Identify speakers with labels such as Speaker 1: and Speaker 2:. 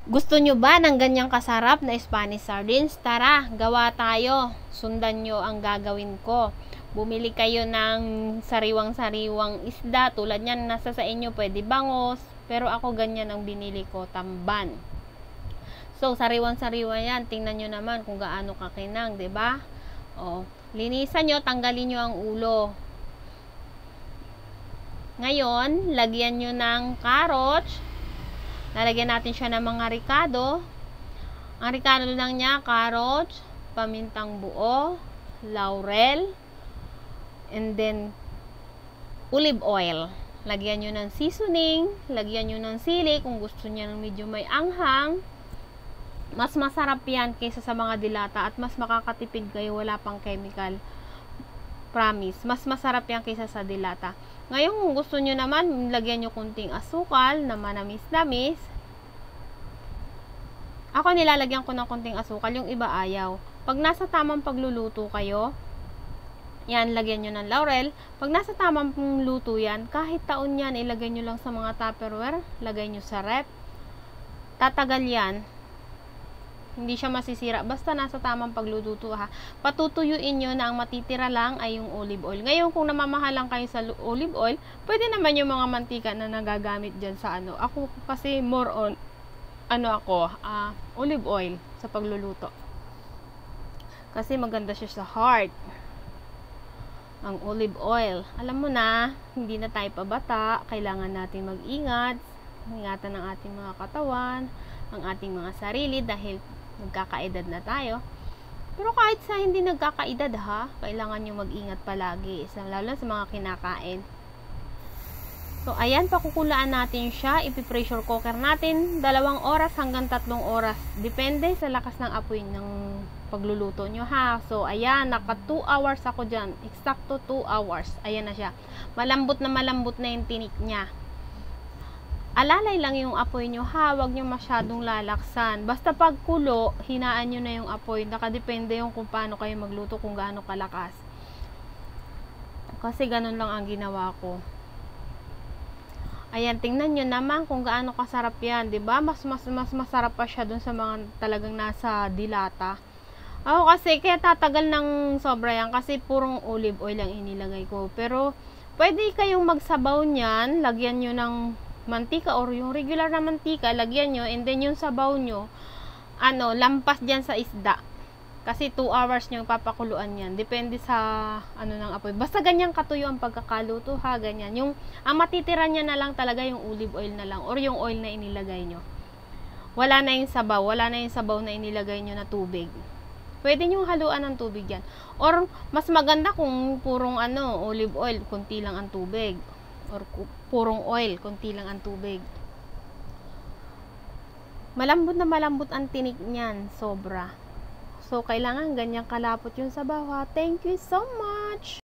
Speaker 1: Gusto nyo ba ng ganyang kasarap na Spanish sardines? Tara, gawa tayo. Sundan nyo ang gagawin ko. Bumili kayo ng sariwang-sariwang isda. Tulad yan, nasa sa inyo pwede bangos. Pero ako ganyan ang binili ko, tamban. So, sariwang-sariwa yan. Tingnan nyo naman kung gaano kakinang, 'di ba? O, linisan nyo, tanggalin nyo ang ulo. Ngayon, lagyan nyo ng carrots. Lalagyan natin siya ng mga ricado. Ang ricado lang niya, carrots, pamintang buo, laurel, and then olive oil. Lagyan nyo ng seasoning, lagyan nyo ng sili kung gusto niya ng medyo may anghang. Mas masarap yan kaysa sa mga dilata at mas makakatipid kayo, wala pang chemical. Promise, mas masarap yan kaysa sa dilata. Ngayon, kung gusto nyo naman, lagyan nyo kunting asukal na manamis-namis. Ako nilalagyan ko ng kunting asukal, yung iba ayaw. Pag nasa tamang pagluluto kayo, yan, lagyan nyo ng laurel. Pag nasa tamang luto yan, kahit taon yan, ilagay nyo lang sa mga Tupperware, lagay nyo sa rep. Tatagal yan. Hindi siya masisira. Basta nasa tamang pagluluto ha. Patutuyuin nyo na ang matitira lang ay yung olive oil. Ngayon, kung namamahalan kayo sa olive oil, pwede naman yung mga mantika na nagagamit dyan sa ano. Ako kasi more on, olive oil sa pagluluto. Kasi maganda siya sa heart. Ang olive oil. Alam mo na, hindi na tayo pabata. Kailangan natin mag-ingat. Ingatan ng ating mga katawan, ang ating mga sarili dahil nagkakaedad na tayo. Pero kahit sa hindi nagkakaedad ha, kailangan nyo mag-ingat palagi, lalo sa mga kinakain. So, ayan, pakukulaan natin siya. Ipi-pressure cooker natin 2 oras hanggang 3 oras. Depende sa lakas ng apoy ng pagluluto nyo ha. So, ayan, naka 2 hours ako dyan. Eksakto 2 hours. Ayan na siya. Malambot na yung tinik niya. Alalay lang yung apoy nyo ha, wag nyo masyadong lalaksan. Basta pag kulo, hinaan nyo na yung apoy. Nakadepende yung kung paano kayo magluto, kung gaano kalakas. Kasi ganun lang ang ginawa ko. Ayan, tingnan nyo naman kung gaano kasarap yan, 'di ba? Mas masarap pa siya dun sa mga talagang nasa dilata. Ako kasi kaya tatagal ng sobra yan kasi purong olive oil lang inilagay ko. Pero pwede kayong magsabaw niyan, lagyan nyo ng mantika or yung regular na mantika, lagyan nyo, and then yung sabaw nyo, lampas dyan sa isda. Kasi 2 hours nyo papakuluan yan. Depende sa, ng apoy. Basta ganyan katuyo ang pagkakaluto ha, ganyan. Ang matitira niya na lang talaga yung olive oil na lang, or yung oil na inilagay nyo. Wala na yung sabaw na inilagay nyo na tubig. Pwede nyo haluan ng tubig yan. Or, mas maganda kung purong olive oil, kunti lang ang tubig. Or purong oil, kunti lang ang tubig. Malambot na malambot ang tinik niyan, sobra. So, kailangan ganyan kalapot yung sabaw ha. Thank you so much!